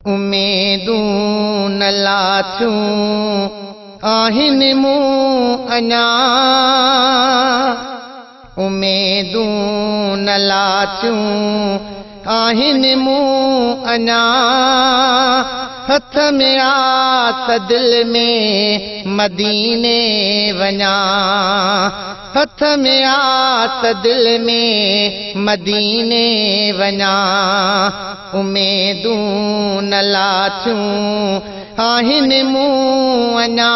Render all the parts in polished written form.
उमेदूं न लाथियूं आहिनि मूं अञा, उमेदूं न लाथियूं आहिनि मूं अञा। हथ में आस दिल में मदीने वञा, हथ में आस दिल में मदीने वञा। उमेदूं न लाथियूं आहिनि मूं अञा,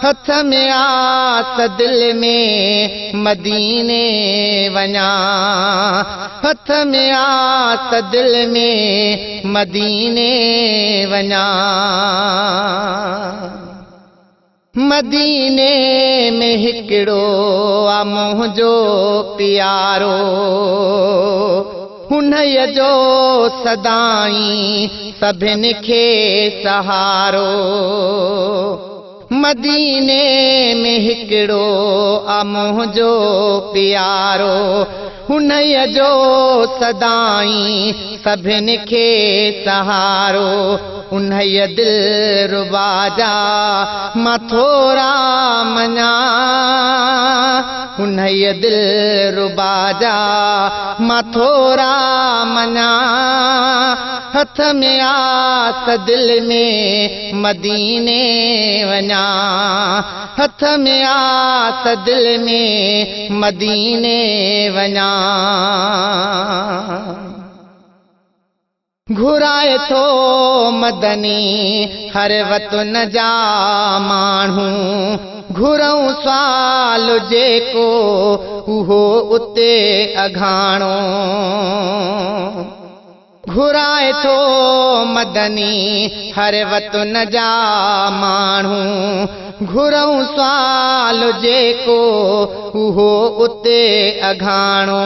हथ में आस दिल में मदीने वञा, हथ में आस दिल में मदीने वञा। मदीने में हिकिड़ो आ मुंहिंजो प्यारो, हुनई जो सदाई सभिनि खे सहारो। मदीने में हिकिड़ो आ मुंहिंजो प्यारो, हुनई जो सदाई सभिनि खे सहारो। उन्हई दिल रुबा जा मां थोरा मञा, उन्हई दिल रुबा जा मां थोरा मञा। हथ में आस दिल में मदीने वञा, हथ में आस दिल में मदीने वञा। घुराए थो मदनी हर वतन जा माण्हू, घुरऊं साल जेको उहो उते अघाणो। घुराए थो मदनी हर वतन जा माण्हू, घुरऊं साल जेको उहो उते अघाणो।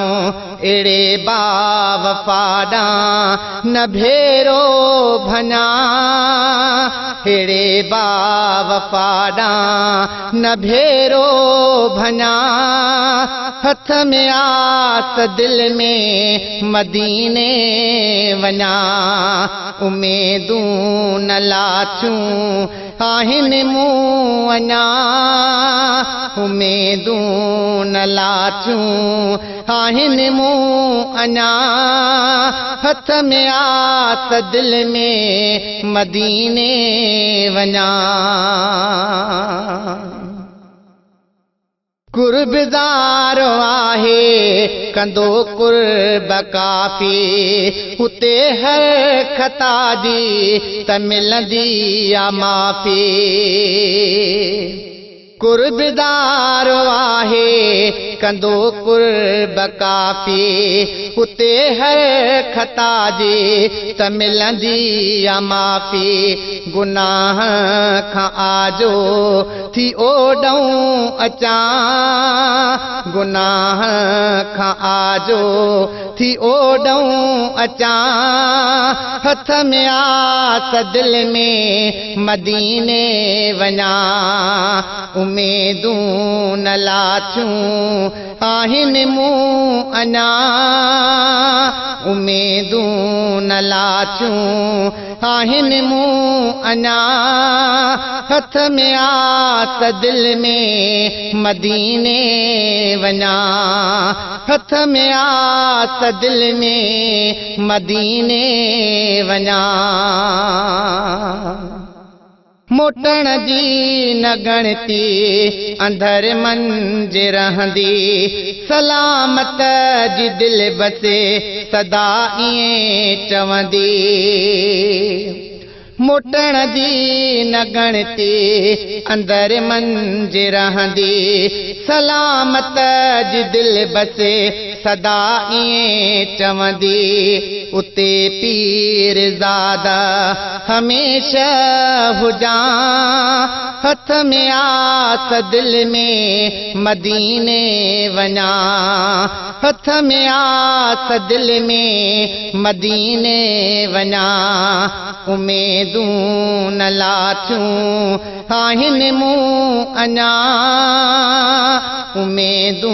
अहिड़े बावफाॾा न भेरो भञा, अहिड़े बावफाॾा न भेरो भञा। हथ में आस दिल में मदीने वञा, उमेदूं न लाथियूं आहिनि मूं अञा, उमेदूं न लाथियूं आहिनि मूं अञा। हथ में आस दिल में मदीने वञा। कुर्बदार आहे कंदो कुर्ब काफ़ी, उते हर खता जी त मिलंदी आ माफ़ी। कुर्बदार आहे कंदो कुर्ब काफ़ी, उते हर खता जी त मिलंदी आ माफ़ी। गुनाह खां आजो थी ओॾऊं अचां, गुनाह खां आजो थी ओॾऊं अचां। हथ में आस दिल में मदीने वञा, उमेदूं न लाथियूं आहिनि मूं अञा, उमेदूं न लाथियूं आहिनि मूं अञा। हथ में आस दिल में मदीने वञा, हथ में आस दिल में मदीने वञा। मोटण जी न गणती अंदर मंझ रहंदी, सलामत जी दिल बसे सदा ईअं चवंदी। मोटण जी न गणती अंदर मंझ रहंदी, सलामत जी दिल बसे सदा ईअं चवंदी। उते पीरज़ादा हमेशा हुजां, हथ में आस दिल में मदीने वञा, हथ में आस दिल में मदीने वञा। उमेदूं न लाथियूं आहिनि मूं अञा उमेदूं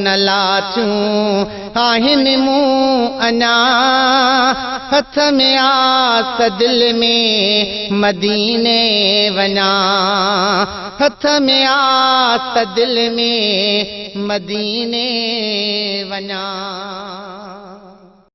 न लाथियूं आहिनि मूं अञा हथ में आस दिल में मदीने वञा हथ में आस दिल में मदीने वञा